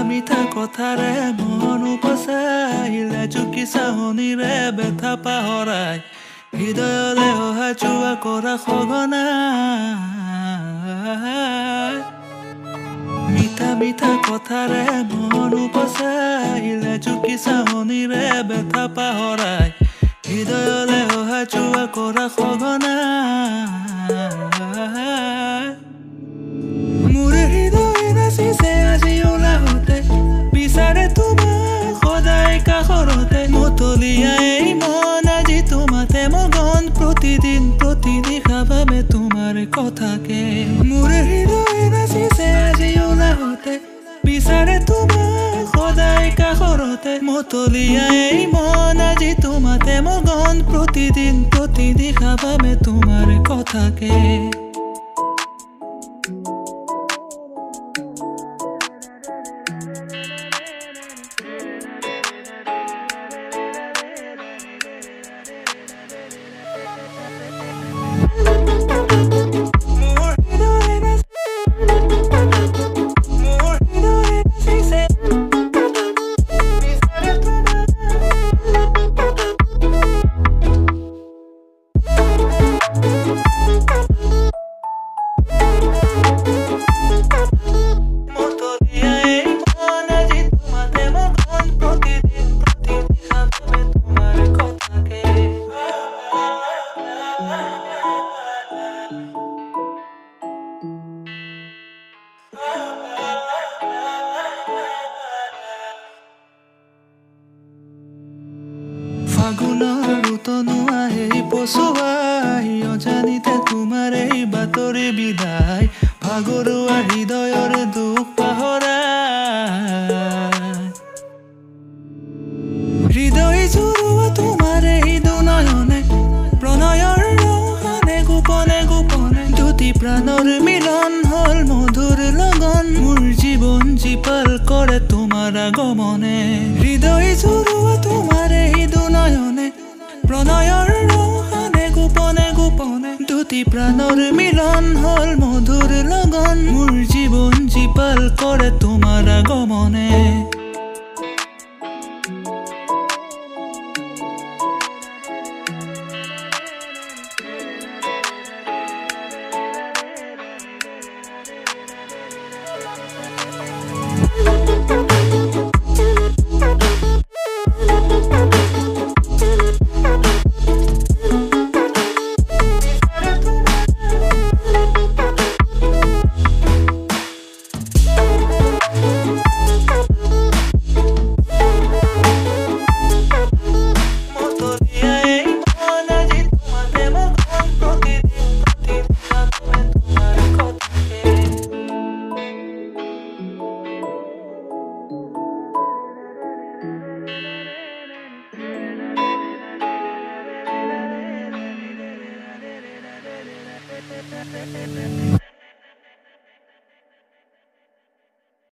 মিঠা কথাৰে মন উপচাই লাজুকী চাহনিৰে ব্যথা পাহৰাই হৃদয়লে অহা যোৱা কৰা সঘনাই মিঠা মিঠা কথাৰে মন উপচাই লাজুকী চাহনিৰে ব্যথা পাহৰাই হৃদয়লে অহা যোৱা কৰা সঘনাই মোৰ হৃদয় নাচিছে আজি ওলাওঁতে বিচাৰে তোমাক সদায় কাষৰতে মতলীয়াই মন আজি তোমাতে মগন প্ৰতিদিন প্ৰতিনিশা ভাবে তোমাৰ কথাকে মোৰ হৃদয় নাচিছে আজি ওলাওঁতে বিচাৰে তোমাক সদায় কাষৰতে মতলীয়াই মন আজি তোমাতে মগন প্ৰতিদিন প্ৰতিনিশা ভাবে তোমাৰ কথাকে ফাগুনৰ তনুৱা এই পচুৱাই অজানিতে তোমাৰ এই বাতৰি বিদায় ভাগৰুৱা হৃদয়ৰ দুখ পাহৰাই হৃদয় জুৰুৱা তোমাৰ এই দুনয়নে প্ৰণয়ৰ ৰসানে গোপনে গোপনে দুটি প্ৰাণৰ মিলন হল মধুৰ লগন মোৰ জীৱন জীপাল কৰে তোমাৰ আগমনে হৃদয় জুৰুৱা তোমাৰ এই দুনয়নে প্ৰণয়ৰ ৰসানে গোপনে গোপনে দুটি প্ৰাণৰ মিলন হল মধুৰ লগন মোৰ জীৱন জীপাল কৰে তোমাৰ আগমনে